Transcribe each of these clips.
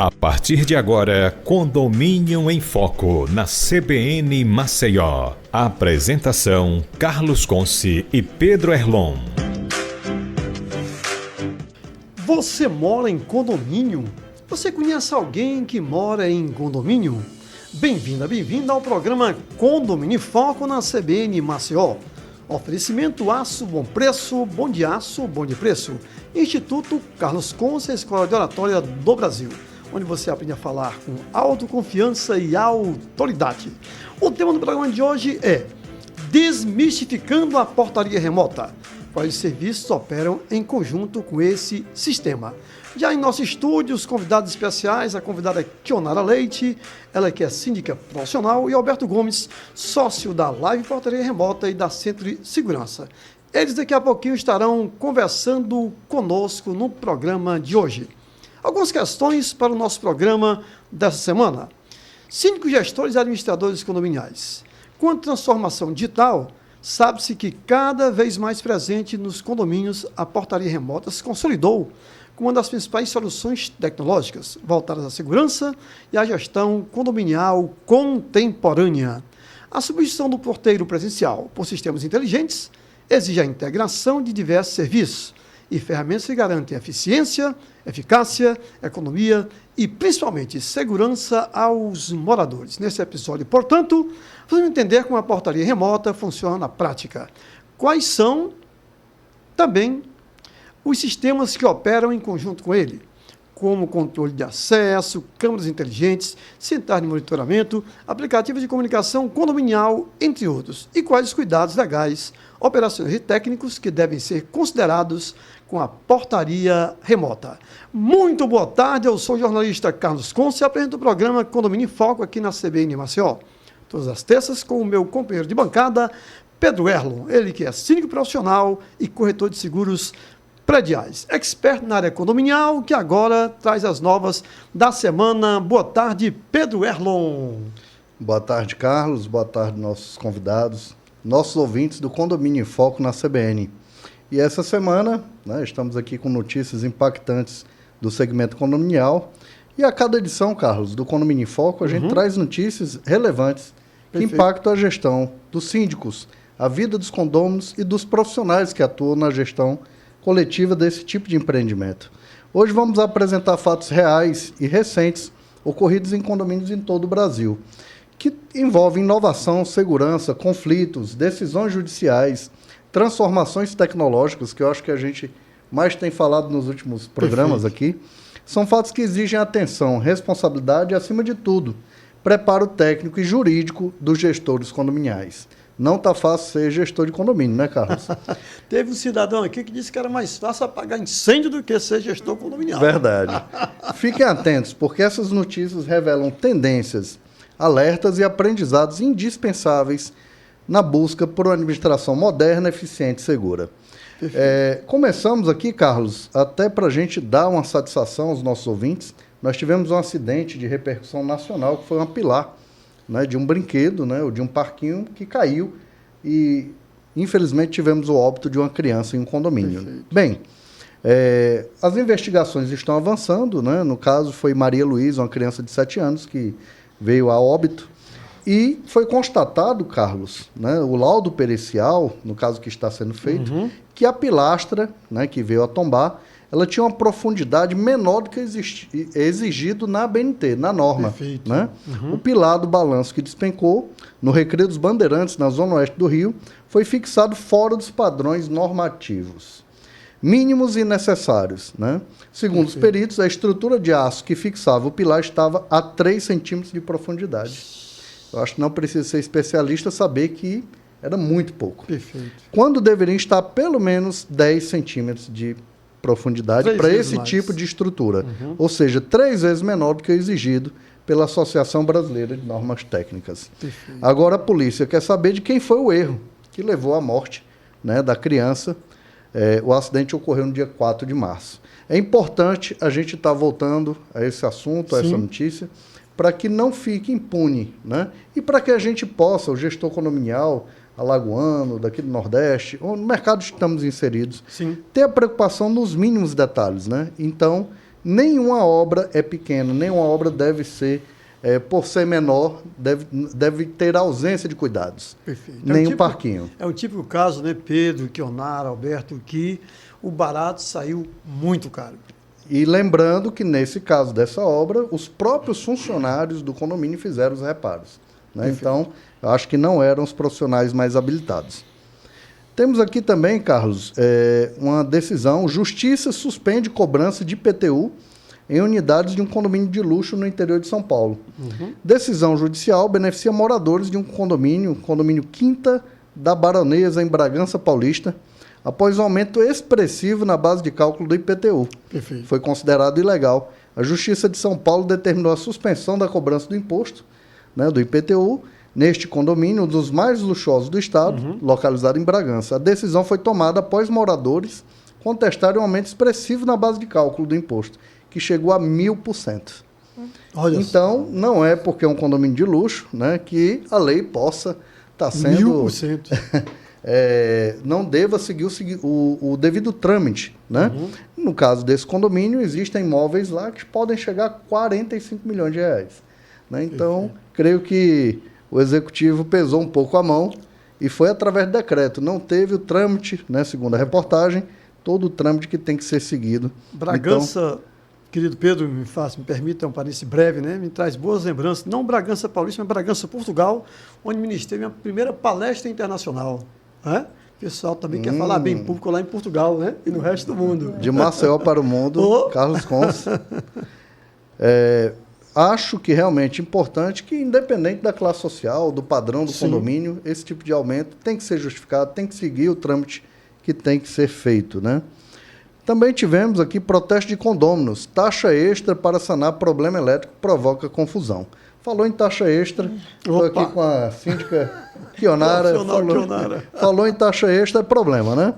A partir de agora, Condomínio em Foco, na CBN Maceió. Apresentação, Carlos Conce e Pedro Erlon. Você mora em condomínio? Você conhece alguém que mora em condomínio? Bem-vindo ao programa Condomínio em Foco na CBN Maceió. Oferecimento Aço Bom Preço, Bom de Aço, Bom de Preço. Instituto Carlos Conce, Escola de Oratória do Brasil, onde você aprende a falar com autoconfiança e autoridade. O tema do programa de hoje é Desmistificando a Portaria Remota. Quais serviços operam em conjunto com esse sistema? Já em nosso estúdio, os convidados especiais, a convidada é Kionara Leite, ela que é síndica profissional, e Alberto Gomes, sócio da Live Portaria Remota e da Centro de Segurança. Eles daqui a pouquinho estarão conversando conosco no programa de hoje. Algumas questões para o nosso programa dessa semana. Síndicos, gestores e administradores condominiais. Com a transformação digital, sabe-se que cada vez mais presente nos condomínios, a portaria remota se consolidou como uma das principais soluções tecnológicas voltadas à segurança e à gestão condominial contemporânea. A substituição do porteiro presencial por sistemas inteligentes exige a integração de diversos serviços e ferramentas que garantem eficiência, eficácia, economia e, principalmente, segurança aos moradores. Nesse episódio, portanto, vamos entender como a portaria remota funciona na prática. Quais são, também, os sistemas que operam em conjunto com ele, como controle de acesso, câmeras inteligentes, centrais de monitoramento, aplicativos de comunicação condominial, entre outros, e quais os cuidados legais, operacionais e técnicos que devem ser considerados com a portaria remota. Muito boa tarde, eu sou o jornalista Carlos Conce e apresento o programa Condomínio em Foco aqui na CBN Maceió. Todas as terças com o meu companheiro de bancada, Pedro Erlon, ele que é síndico profissional e corretor de seguros prediais, expert na área condominial, que agora traz as novas da semana. Boa tarde, Pedro Erlon. Boa tarde, Carlos. Boa tarde, nossos convidados, nossos ouvintes do Condomínio em Foco na CBN. E essa semana, estamos aqui com notícias impactantes do segmento condominial. E a cada edição, Carlos, do Condomínio em Foco, a gente traz notícias relevantes que impactam a gestão dos síndicos, a vida dos condôminos e dos profissionais que atuam na gestão coletiva desse tipo de empreendimento. Hoje vamos apresentar fatos reais e recentes ocorridos em condomínios em todo o Brasil, que envolvem inovação, segurança, conflitos, decisões judiciais, transformações tecnológicas, que eu acho que a gente mais tem falado nos últimos programas aqui. São fatos que exigem atenção, responsabilidade e, acima de tudo, preparo técnico e jurídico dos gestores condominiais. Não está fácil ser gestor de condomínio, né, Carlos? Teve um cidadão aqui que disse que era mais fácil apagar incêndio do que ser gestor condominial. Verdade. Fiquem atentos, porque essas notícias revelam tendências, alertas e aprendizados indispensáveis na busca por uma administração moderna, eficiente e segura. Começamos aqui, Carlos, até para a gente dar uma satisfação aos nossos ouvintes. Nós tivemos um acidente de repercussão nacional, que foi uma pilar, de um brinquedo, ou de um parquinho que caiu e, infelizmente, tivemos o óbito de uma criança em um condomínio. Perfeito. Bem, as investigações estão avançando, no caso foi Maria Luísa, uma criança de 7 anos que veio a óbito e foi constatado, Carlos, o laudo pericial, no caso que está sendo feito, que a pilastra, que veio a tombar, ela tinha uma profundidade menor do que exigido na ABNT, na norma. Perfeito. O pilar do balanço que despencou no Recreio dos Bandeirantes, na zona oeste do Rio, foi fixado fora dos padrões normativos mínimos e necessários. Segundo os peritos, a estrutura de aço que fixava o pilar estava a 3 centímetros de profundidade. Eu acho que não precisa ser especialista saber que era muito pouco. Perfeito. Quando deveria estar pelo menos 10 centímetros de profundidade para esse mais. Tipo de estrutura. Ou seja, 3 vezes menor do que o exigido pela Associação Brasileira de Normas Técnicas. Perfeito. Agora a polícia quer saber de quem foi o erro que levou à morte da criança. O acidente ocorreu no dia 4 de março. É importante a gente estar voltando a esse assunto, a essa notícia, para que não fique impune, e para que a gente possa, o gestor condominial, alagoano, daqui do Nordeste, ou no mercado que estamos inseridos, ter a preocupação nos mínimos detalhes, Então, Nenhuma obra é pequena, nenhuma obra deve ser, por ser menor, deve ter ausência de cuidados. Perfeito. Nem um parquinho. É um típico caso, né, Pedro, Kionara, Alberto, que o barato saiu muito caro. E lembrando que, nesse caso dessa obra, os próprios funcionários do condomínio fizeram os reparos, né? Então, eu acho que não eram os profissionais mais habilitados. Temos aqui também, Carlos, uma decisão. Justiça suspende cobrança de IPTU em unidades de um condomínio de luxo no interior de São Paulo. Decisão judicial beneficia moradores de um condomínio Quinta da Baronesa, em Bragança Paulista, após um aumento expressivo na base de cálculo do IPTU. Perfeito. Foi considerado ilegal. A Justiça de São Paulo determinou a suspensão da cobrança do imposto, né, do IPTU, neste condomínio, um dos mais luxuosos do estado, localizado em Bragança. A decisão foi tomada após moradores contestarem um aumento expressivo na base de cálculo do imposto, que chegou a 1.000%. Então, não é porque é um condomínio de luxo, né, que a lei possa estar sendo... 1.000%. não deva seguir o devido trâmite, né? No caso desse condomínio, existem imóveis lá que podem chegar a 45 milhões de reais. Né? Então, creio que o executivo pesou um pouco a mão e foi através de decreto. Não teve o trâmite, né, segundo a reportagem, todo o trâmite que tem que ser seguido. Bragança, então, querido Pedro, me permita um parênteses breve, né? Me traz boas lembranças, não Bragança Paulista, mas Bragança, Portugal, onde ministrei minha primeira palestra internacional. Né? O pessoal também quer falar bem público lá em Portugal, né? E no resto do mundo. De Maceió para o mundo, Carlos Conce. Acho que realmente é importante que, independente da classe social, do padrão do condomínio, esse tipo de aumento tem que ser justificado, tem que seguir o trâmite que tem que ser feito, né? Também tivemos aqui protesto de condôminos. Taxa extra para sanar problema elétrico provoca confusão. Falou em taxa extra, estou aqui com a síndica Kionara. Falou em taxa extra, é problema, né?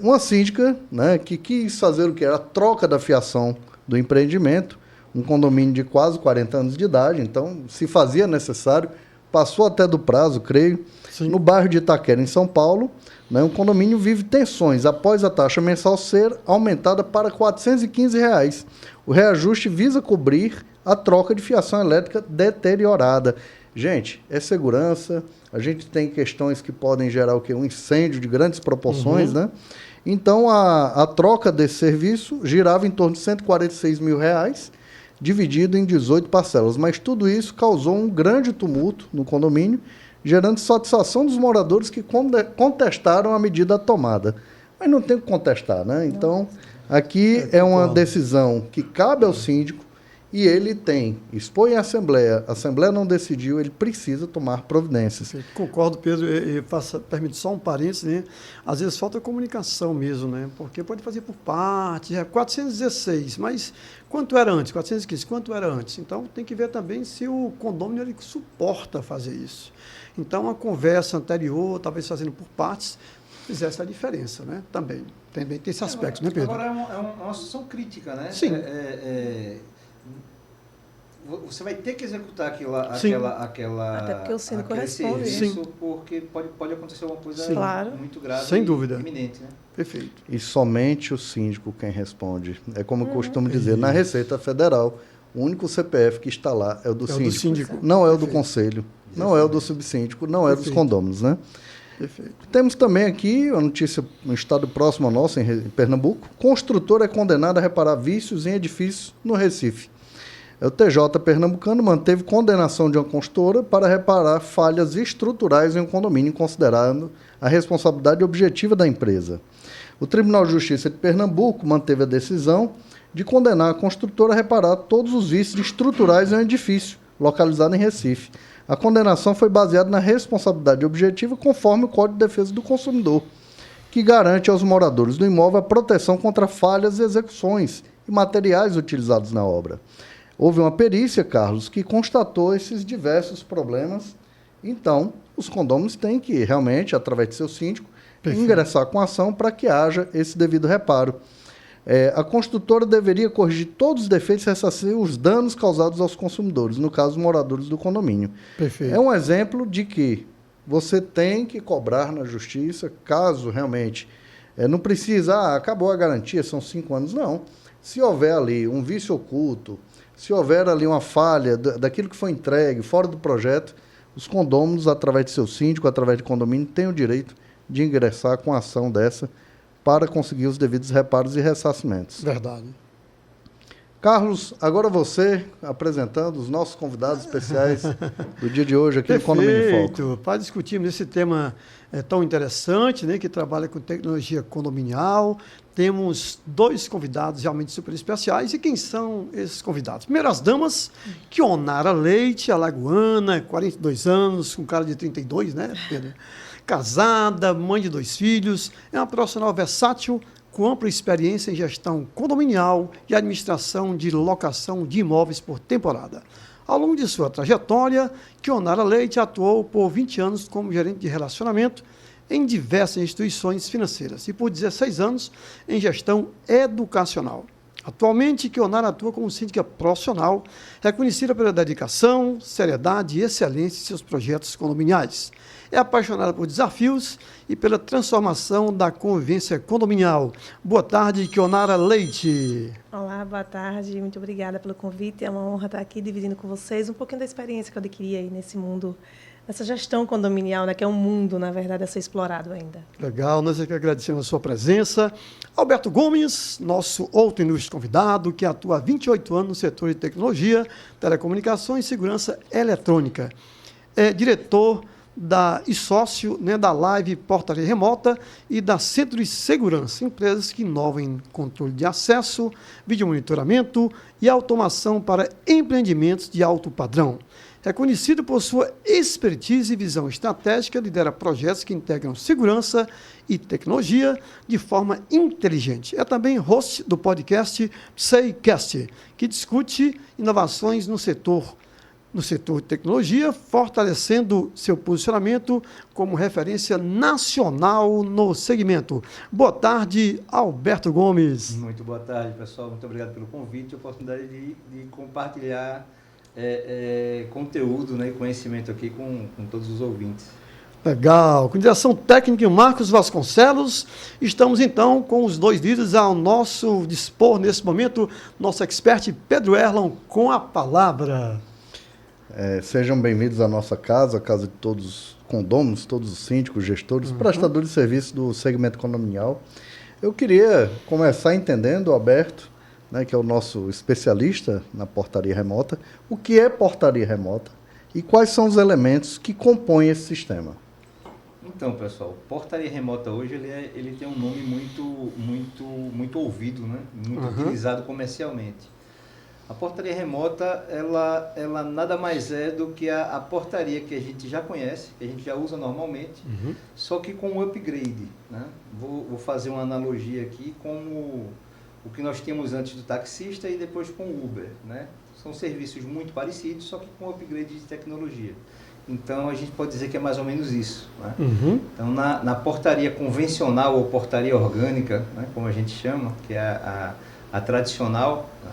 Uma síndica, né, que quis fazer o que era a troca da fiação do empreendimento, um condomínio de quase 40 anos de idade, então se fazia necessário, passou até do prazo, creio, no bairro de Itaquera, em São Paulo, né, um condomínio vive tensões após a taxa mensal ser aumentada para R$ 415. O reajuste visa cobrir a troca de fiação elétrica deteriorada. Gente, é segurança, a gente tem questões que podem gerar o quê? Um incêndio de grandes proporções, né? Então, a troca desse serviço girava em torno de R$ 146 mil, dividido em 18 parcelas. Mas tudo isso causou um grande tumulto no condomínio, gerando satisfação dos moradores que contestaram a medida tomada. Mas não tem o que contestar, né? Então, aqui é uma decisão que cabe ao síndico e ele expõe a Assembleia não decidiu, ele precisa tomar providências. Concordo, Pedro, permite só um parênteses, né? Às vezes falta comunicação mesmo, né? Porque pode fazer por partes, 416, mas quanto era antes? 415, quanto era antes? Então tem que ver também se o condomínio ele suporta fazer isso. Então a conversa anterior, talvez fazendo por partes, fizesse a diferença, né? Também tem esse aspecto, né, Pedro? Agora é uma situação crítica, né? Sim. Você vai ter que executar aquela Até porque o síndico corresponde. Serviço, porque pode acontecer alguma coisa muito grave. Sem dúvida. Iminente, né? Perfeito. E somente o síndico quem responde. É como eu costumo dizer, na Receita Federal, o único CPF que está lá é o do síndico. Não é o do conselho, não é o do subsíndico, não é dos condôminos, né? Perfeito. Temos também aqui a notícia no estado próximo ao nosso, em Pernambuco. Construtor é condenado a reparar vícios em edifícios no Recife. O TJ pernambucano manteve condenação de uma construtora para reparar falhas estruturais em um condomínio, considerando a responsabilidade objetiva da empresa. O Tribunal de Justiça de Pernambuco manteve a decisão de condenar a construtora a reparar todos os vícios estruturais em um edifício localizado em Recife. A condenação foi baseada na responsabilidade objetiva conforme o Código de Defesa do Consumidor, que garante aos moradores do imóvel a proteção contra falhas e execuções e materiais utilizados na obra. Houve uma perícia, Carlos, que constatou esses diversos problemas. Então, os condôminos têm que realmente, através de seu síndico, ingressar com ação para que haja esse devido reparo. A construtora deveria corrigir todos os defeitos e ressarcir os danos causados aos consumidores, no caso, os moradores do condomínio. Perfeito. É um exemplo de que você tem que cobrar na justiça, caso realmente Não precisa, acabou a garantia, são 5 anos. Não. Se houver ali um vício oculto, se houver ali uma falha daquilo que foi entregue fora do projeto, os condôminos, através de seu síndico, através de condomínio, têm o direito de ingressar com a ação dessa para conseguir os devidos reparos e ressarcimentos. Verdade. Carlos, agora você apresentando os nossos convidados especiais do dia de hoje aqui no Condomínio Foco. Para discutirmos esse tema tão interessante, né, que trabalha com tecnologia condominial, temos 2 convidados realmente super especiais. E quem são esses convidados? Primeiro, as damas, Kionara Leite, alagoana, 42 anos, com cara de 32, né, Pedro? Casada, mãe de 2 filhos, é uma profissional versátil, com ampla experiência em gestão condominial e administração de locação de imóveis por temporada. Ao longo de sua trajetória, Kionara Leite atuou por 20 anos como gerente de relacionamento em diversas instituições financeiras e por 16 anos em gestão educacional. Atualmente, Kionara atua como síndica profissional, reconhecida pela dedicação, seriedade e excelência em seus projetos condominiais. É apaixonada por desafios e pela transformação da convivência condominial. Boa tarde, Kionara Leite. Olá, boa tarde. Muito obrigada pelo convite. É uma honra estar aqui dividindo com vocês um pouquinho da experiência que eu adquiri aí nesse mundo, nessa gestão condominial, né, que é um mundo, na verdade, a ser explorado ainda. Legal, nós é que agradecemos a sua presença. Alberto Gomes, nosso outro ilustre convidado, que atua há 28 anos no setor de tecnologia, telecomunicações e segurança eletrônica. É diretor e sócio, né, da Live Portaria Remota e da Centro de Segurança, empresas que inovam em controle de acesso, vídeo monitoramento e automação para empreendimentos de alto padrão. Reconhecido por sua expertise e visão estratégica, lidera projetos que integram segurança e tecnologia de forma inteligente. É também host do podcast PSEIcast, que discute inovações no setor de tecnologia, fortalecendo seu posicionamento como referência nacional no segmento. Boa tarde, Alberto Gomes. Muito boa tarde, pessoal. Muito obrigado pelo convite e a oportunidade de compartilhar conteúdo, né, e conhecimento aqui com todos os ouvintes. Legal. Com direção técnica Marcos Vasconcelos, estamos então com os 2 líderes ao nosso dispor nesse momento, nosso expert Pedro Erlon com a palavra. Sejam bem-vindos à nossa casa, a casa de todos os condôminos, todos os síndicos, gestores, prestadores de serviço do segmento condominial. Eu queria começar entendendo, Alberto, né, que é o nosso especialista na portaria remota, o que é portaria remota e quais são os elementos que compõem esse sistema. Então, pessoal, portaria remota hoje ele tem um nome muito ouvido, né, muito utilizado comercialmente. A portaria remota, ela nada mais é do que a portaria que a gente já conhece, que a gente já usa normalmente, só que com um upgrade, né? Vou fazer uma analogia aqui com o que nós tínhamos antes do taxista e depois com o Uber, né? São serviços muito parecidos, só que com upgrade de tecnologia. Então, a gente pode dizer que é mais ou menos isso, né? Então, na portaria convencional ou portaria orgânica, né, como a gente chama, que é a tradicional, né?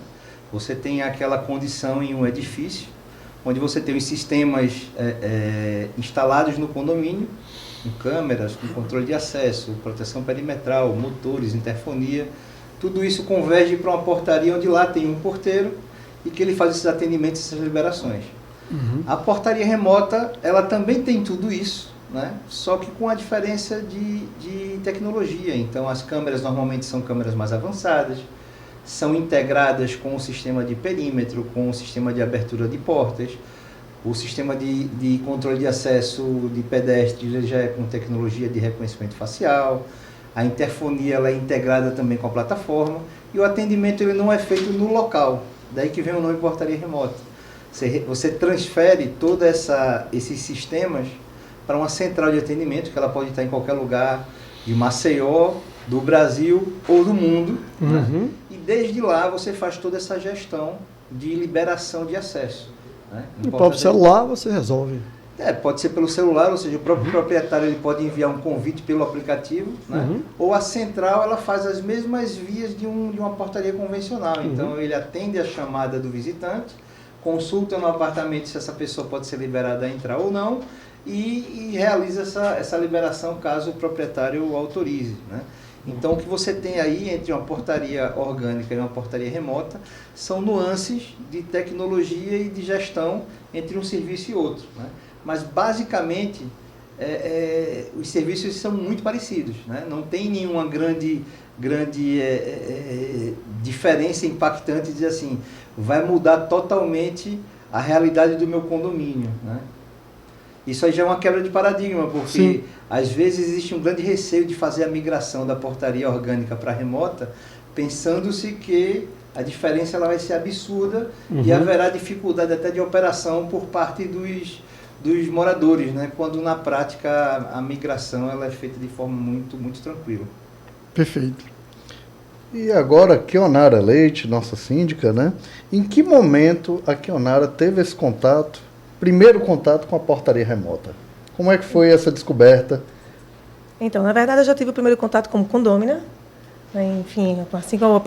Você tem aquela condição em um edifício, onde você tem os sistemas instalados no condomínio, com câmeras, com controle de acesso, proteção perimetral, motores, interfonia. Tudo isso converge para uma portaria onde lá tem um porteiro e que ele faz esses atendimentos, essas liberações. A portaria remota, ela também tem tudo isso, né? Só que com a diferença de tecnologia. Então, as câmeras normalmente são câmeras mais avançadas, são integradas com o sistema de perímetro, com o sistema de abertura de portas, o sistema de controle de acesso de pedestres já é com tecnologia de reconhecimento facial, a interfonia ela é integrada também com a plataforma e o atendimento ele não é feito no local, daí que vem o nome portaria remota. Você transfere todos esses sistemas para uma central de atendimento, que ela pode estar em qualquer lugar de Maceió, do Brasil ou do mundo, né? E desde lá você faz toda essa gestão de liberação de acesso, né? No próprio celular você resolve. Pode ser pelo celular, ou seja, o próprio proprietário ele pode enviar um convite pelo aplicativo, né? Ou a central ela faz as mesmas vias de uma portaria convencional. Então ele atende a chamada do visitante, consulta no apartamento se essa pessoa pode ser liberada a entrar ou não, e realiza essa liberação caso o proprietário autorize, né? Então, o que você tem aí entre uma portaria orgânica e uma portaria remota são nuances de tecnologia e de gestão entre um serviço e outro, né? Mas, basicamente, os serviços são muito parecidos, né? Não tem nenhuma grande diferença impactante de dizer assim, vai mudar totalmente a realidade do meu condomínio, né? Isso aí já é uma quebra de paradigma, porque Sim. às vezes existe um grande receio de fazer a migração da portaria orgânica para a remota, pensando-se que a diferença ela vai ser absurda e haverá dificuldade até de operação por parte dos moradores, né? Quando na prática a migração ela é feita de forma muito, muito tranquila. Perfeito. E agora, Kionara Leite, nossa síndica, né? Em que momento a Kionara teve esse primeiro contato com a portaria remota? Como é que foi essa descoberta? Então, na verdade, eu já tive o primeiro contato como condômina, né? Enfim, assim que eu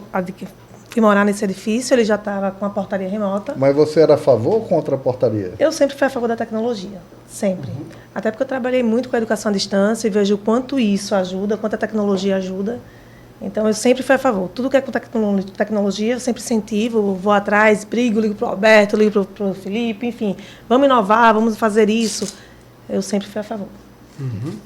fui morar nesse edifício, ele já estava com a portaria remota. Mas você era a favor ou contra a portaria? Eu sempre fui a favor da tecnologia, sempre. Até porque eu trabalhei muito com a educação à distância e vejo o quanto isso ajuda, quanto a tecnologia ajuda. Então, eu sempre fui a favor. Tudo que é com tecnologia, eu sempre incentivo, vou atrás, brigo, ligo para o Alberto, ligo para o Felipe, enfim. Vamos inovar, vamos fazer isso. Eu sempre fui a favor.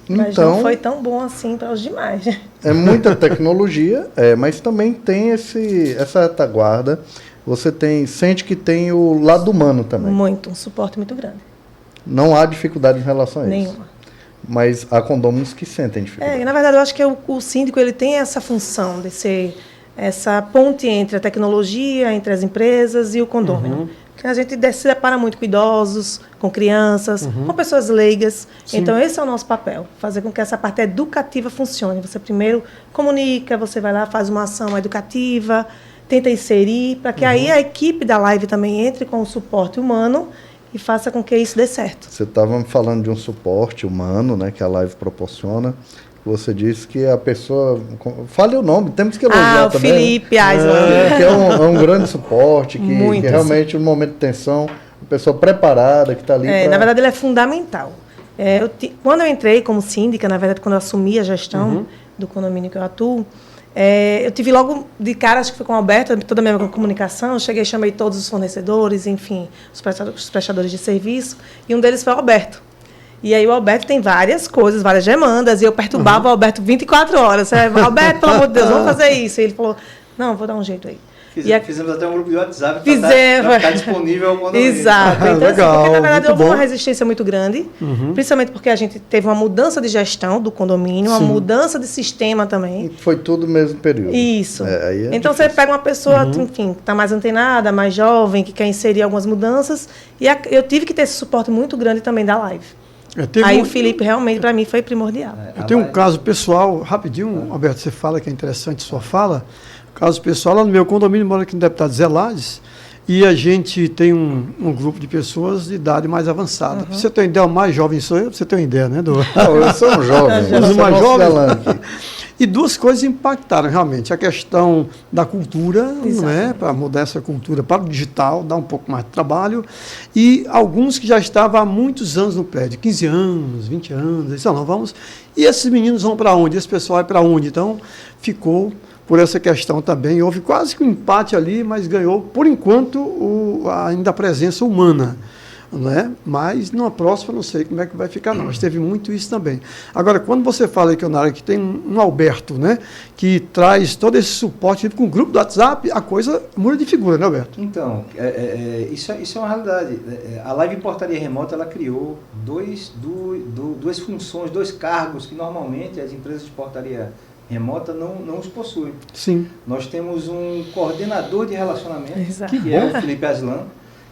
Mas então, não foi tão bom assim para os demais. É muita tecnologia, mas também tem essa retaguarda. Você sente que tem o lado humano também. Muito, um suporte muito grande. Não há dificuldade em relação a isso? Nenhuma. Mas há condôminos que sentem dificuldade. Na verdade, eu acho que o síndico ele tem essa função de ser essa ponte entre a tecnologia, entre as empresas e o condômino. Porque a gente se depara muito com idosos, com crianças, com pessoas leigas. Sim. Então, esse é o nosso papel, fazer com que essa parte educativa funcione. Você primeiro comunica, você vai lá, faz uma ação educativa, tenta inserir, para que aí a equipe da live também entre com o suporte humano e faça com que isso dê certo. Você estava me de um suporte humano, né, que a live proporciona. Você disse que a pessoa... Fale o nome, temos que elogiar também. Felipe Aislan. Que é um grande suporte, que realmente, no momento de tensão, uma pessoa preparada, que está ali Na verdade, ele é fundamental. Quando eu entrei como síndica, na verdade, quando eu assumi a gestão do condomínio que eu atuo, eu tive logo de cara, acho que foi com o Alberto, toda a minha comunicação, eu cheguei e chamei todos os fornecedores, enfim, os prestadores de serviço, e um deles foi o Alberto. E aí o Alberto tem várias coisas, várias demandas, e eu perturbava o Alberto 24 horas. Alberto, pelo amor de Deus, vamos fazer isso. E ele falou, não, vou dar um jeito aí. Fizemos até um grupo de WhatsApp para ficar disponível ao condomínio. Exato. Então, legal, porque, na verdade, houve uma resistência muito grande, principalmente porque a gente teve uma mudança de gestão do condomínio, uma mudança de sistema também. E foi tudo no mesmo período. Isso. Então, você pega uma pessoa, enfim, que está mais antenada, mais jovem, que quer inserir algumas mudanças, e eu tive que ter esse suporte muito grande também da live. Aí o Felipe realmente, para mim, foi primordial. Eu tenho um caso pessoal, rapidinho, Alberto, você fala que é interessante sua fala. Caso pessoal, lá no meu condomínio, mora aqui no Deputado Zé Lades, e a gente tem um grupo de pessoas de idade mais avançada. Pra você ter uma ideia, o mais jovem sou eu, pra você ter uma ideia, né? Eu sou um jovem. Eu sou mais jovem. E duas coisas impactaram realmente. A questão da cultura, né, para mudar essa cultura para o digital, dar um pouco mais de trabalho. E alguns que já estavam há muitos anos no prédio, 15 anos, 20 anos. Eles disseram, não, vamos. E esses meninos vão para onde? Esse pessoal vai para onde? Então, ficou por essa questão também. Houve quase que um empate ali, mas ganhou, por enquanto, ainda a presença humana. Né? Mas numa próxima não sei como é que vai ficar não, mas teve muito isso também. Agora, quando você fala que tem um Alberto, né, que traz todo esse suporte com o grupo do WhatsApp, a coisa muda de figura, né, Alberto? Então, isso é uma realidade. A Live Portaria Remota, ela criou duas funções, dois cargos que normalmente as empresas de portaria remota não os possuem. Sim. Nós temos um coordenador de relacionamento, Exato. que é o Felipe Aislan.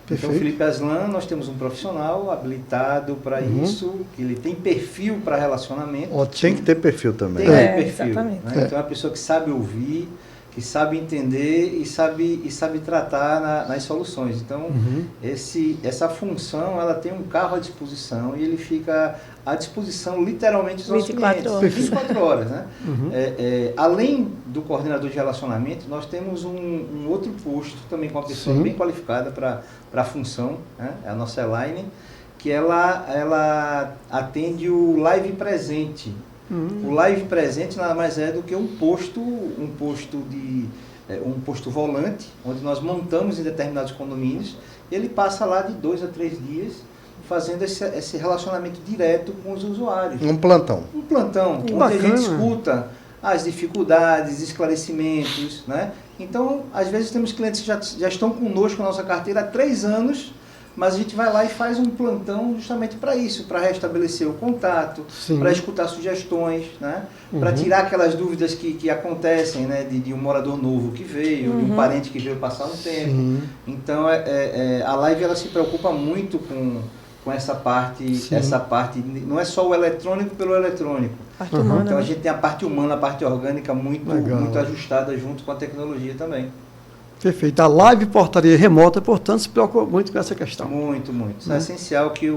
Perfeito. Então, o Felipe Aislan, nós temos um profissional habilitado para isso, que ele tem perfil para relacionamento. Tem que ter perfil também. Tem que ter perfil. Exatamente. Né? Então, é uma pessoa que sabe ouvir, que sabe entender e sabe tratar nas soluções. Então, essa função, ela tem um carro à disposição e ele fica à disposição, literalmente, dos nossos 24 clientes. horas. 24 horas. Né? Além do coordenador de relacionamento, nós temos um outro posto, também com uma pessoa bem qualificada para a função, né? É a nossa Elaine, que ela atende o live presente. O live presente nada mais é do que um posto volante, onde nós montamos em determinados condomínios. Ele passa lá de 2 a 3 dias fazendo esse relacionamento direto com os usuários. Um plantão. Um plantão, onde a gente escuta as dificuldades, esclarecimentos, né? Então, às vezes temos clientes que já estão conosco na nossa carteira há 3 anos, mas a gente vai lá e faz um plantão justamente para isso, para restabelecer o contato, para escutar sugestões, né? Para tirar aquelas dúvidas que acontecem, né? De um morador novo que veio, de um parente que veio passar um tempo. Então, a live ela se preocupa muito com essa parte, não é só o eletrônico pelo eletrônico. Então a gente tem a parte humana, a parte orgânica muito ajustada junto com a tecnologia também. Perfeito. A live portaria remota, portanto, se preocupa muito com essa questão. Muito, muito. Isso é essencial que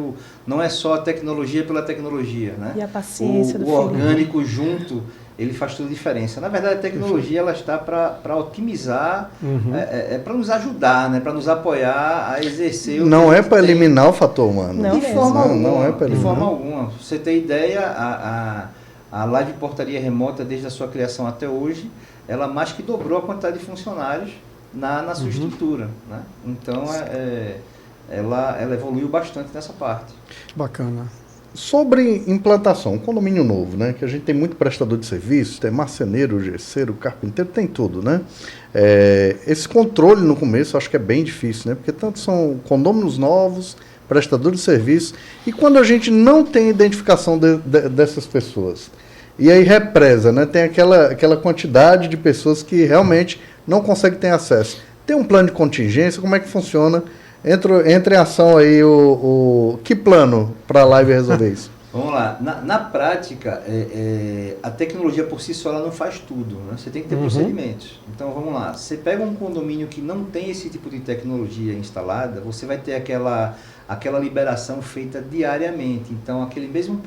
não é só a tecnologia pela tecnologia, né? E a paciência do o orgânico junto, ele faz toda a diferença. Na verdade, a tecnologia ela está para otimizar, para nos ajudar, né? Para nos apoiar a exercer. Não é para eliminar o fator humano. De forma alguma. Não é para eliminar. De forma alguma. Pra você ter ideia, a live portaria remota, desde a sua criação até hoje, ela mais que dobrou a quantidade de funcionários na sua estrutura, né? Então ela evoluiu bastante nessa parte. Bacana. Sobre implantação, um condomínio novo, né? Que a gente tem muito prestador de serviço, tem marceneiro, gesseiro, carpinteiro, tem tudo, né? Esse controle no começo eu acho que é bem difícil, né? Porque tanto são condôminos novos, prestadores de serviço, e quando a gente não tem identificação dessas pessoas, e aí represa, né? Tem aquela quantidade de pessoas que realmente não conseguem ter acesso. Tem um plano de contingência, como é que funciona? Entra em ação aí que plano para a live resolver isso? Vamos lá. Na prática, a tecnologia por si só ela não faz tudo, né? Você tem que ter procedimentos. Então, vamos lá. Você pega um condomínio que não tem esse tipo de tecnologia instalada, você vai ter aquela liberação feita diariamente. Então, aquele mesmo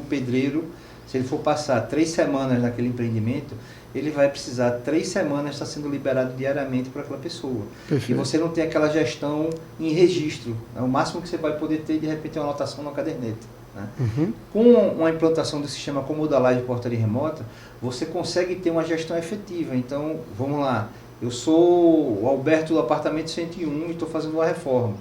pedreiro, se ele for passar 3 semanas naquele empreendimento, ele vai precisar 3 semanas estar sendo liberado diariamente para aquela pessoa. Perfeito. E você não tem aquela gestão em registro. O máximo que você vai poder ter, de repente, é uma anotação na caderneta. Né? Com uma implantação do sistema como o da live portaria remota, você consegue ter uma gestão efetiva. Então, vamos lá. Eu sou o Alberto do apartamento 101 e estou fazendo uma reforma.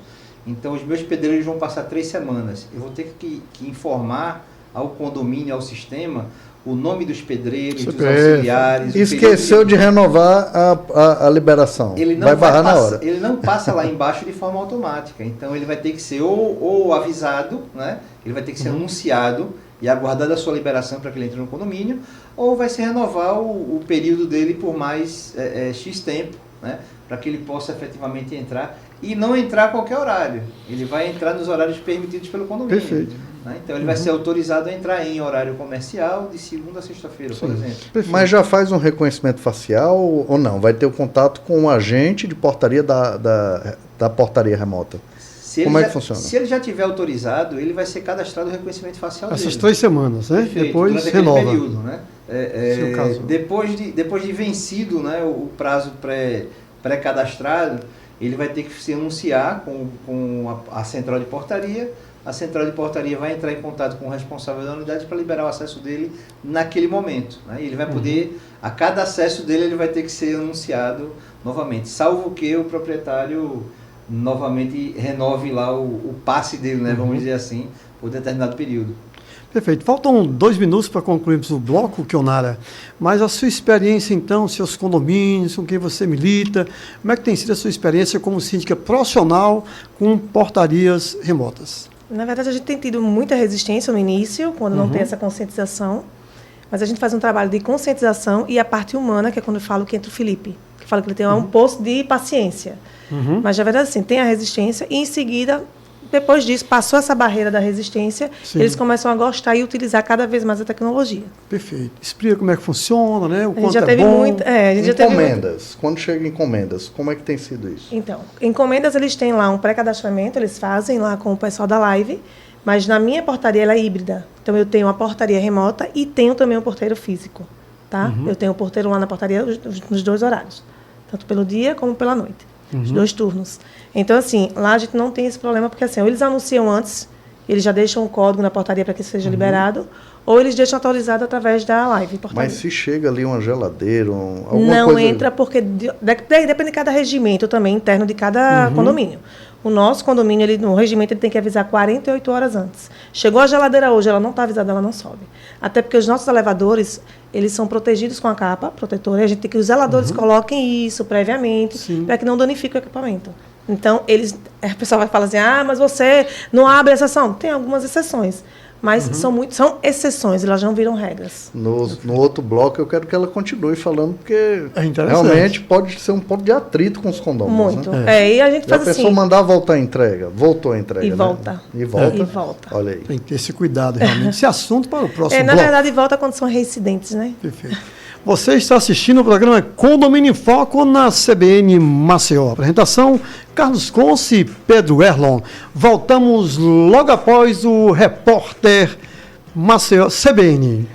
Então, os meus pedreiros vão passar 3 semanas. Eu vou ter que informar ao condomínio, ao sistema, o nome dos pedreiros, dos auxiliares. Esqueceu de renovar a liberação. Ele não vai barrar na hora. Ele não passa lá embaixo de forma automática. Então ele vai ter que ser ou avisado, né? Ele vai ter que ser anunciado e aguardar a sua liberação para que ele entre no condomínio, ou vai se renovar o período dele por mais X tempo, né? Para que ele possa efetivamente entrar e não entrar a qualquer horário. Ele vai entrar nos horários permitidos pelo condomínio. Perfeito. Né? Então ele vai ser autorizado a entrar em horário comercial de segunda a sexta-feira, por exemplo. Perfeito. Mas já faz um reconhecimento facial ou não? Vai ter o contato com o agente de portaria da portaria remota? Como é que funciona? Se ele já tiver autorizado, ele vai ser cadastrado o reconhecimento facial Essas dele. 3 semanas, né? Perfeito. Depois durante renova. aquele período, né? Caso. Depois de vencido, né, o prazo pré-cadastrado, ele vai ter que se anunciar com a central de portaria. A central de portaria vai entrar em contato com o responsável da unidade para liberar o acesso dele naquele momento. Né? E ele vai poder, a cada acesso dele, ele vai ter que ser anunciado novamente, salvo que o proprietário novamente renove lá o passe dele, né, vamos dizer assim, por determinado período. Perfeito. Faltam 2 minutos para concluirmos o bloco, Kionara. Mas a sua experiência, então, seus condomínios, com quem você milita, como é que tem sido a sua experiência como síndica profissional com portarias remotas? Na verdade, a gente tem tido muita resistência no início, quando não tem essa conscientização. Mas a gente faz um trabalho de conscientização e a parte humana, que é quando eu falo que entra o Felipe, que fala que ele tem um posto de paciência. Mas, na verdade, assim, tem a resistência e, em seguida, depois disso, passou essa barreira da resistência, eles começam a gostar e utilizar cada vez mais a tecnologia. Perfeito. Explica como é que funciona, né? O A gente quanto já é teve bom. muito. A gente já teve Encomendas. Quando chega encomendas, como é que tem sido isso? Então, encomendas, eles têm lá um pré-cadastramento, eles fazem lá com o pessoal da live, mas na minha portaria ela é híbrida. Então, eu tenho uma portaria remota e tenho também um porteiro físico, tá? Eu tenho um porteiro lá na portaria nos 2 horários, tanto pelo dia como pela noite, os 2 turnos. Então, assim, lá a gente não tem esse problema, porque assim, ou eles anunciam antes, eles já deixam o código na portaria para que seja liberado, ou eles deixam atualizado através da live. Mas se chega ali uma geladeira, alguma não coisa... entra porque depende de cada regimento também interno de cada condomínio. O nosso condomínio, no regimento, ele tem que avisar 48 horas antes. Chegou a geladeira hoje, ela não está avisada, ela não sobe. Até porque os nossos elevadores, eles são protegidos com a capa protetora, e a gente tem que os zeladores coloquem isso previamente, para que não danifique o equipamento. Então, a pessoa vai falar assim, mas você não abre exceção. Tem algumas exceções, mas são exceções, elas não viram regras. No outro bloco, eu quero que ela continue falando, porque É realmente pode ser um ponto de atrito com os condomínios. Muito. Né? E a gente faz a pessoa assim. mandar voltar a entrega, voltou a entrega. E né? volta. E volta. E volta. Olha aí. Tem que ter esse cuidado, realmente. Esse assunto para o próximo Na bloco. verdade, volta quando são reincidentes, né? Perfeito. Você está assistindo o programa Condomínio em Foco na CBN Maceió. Apresentação, Carlos Conce e Pedro Erlon. Voltamos logo após o repórter Maceió CBN.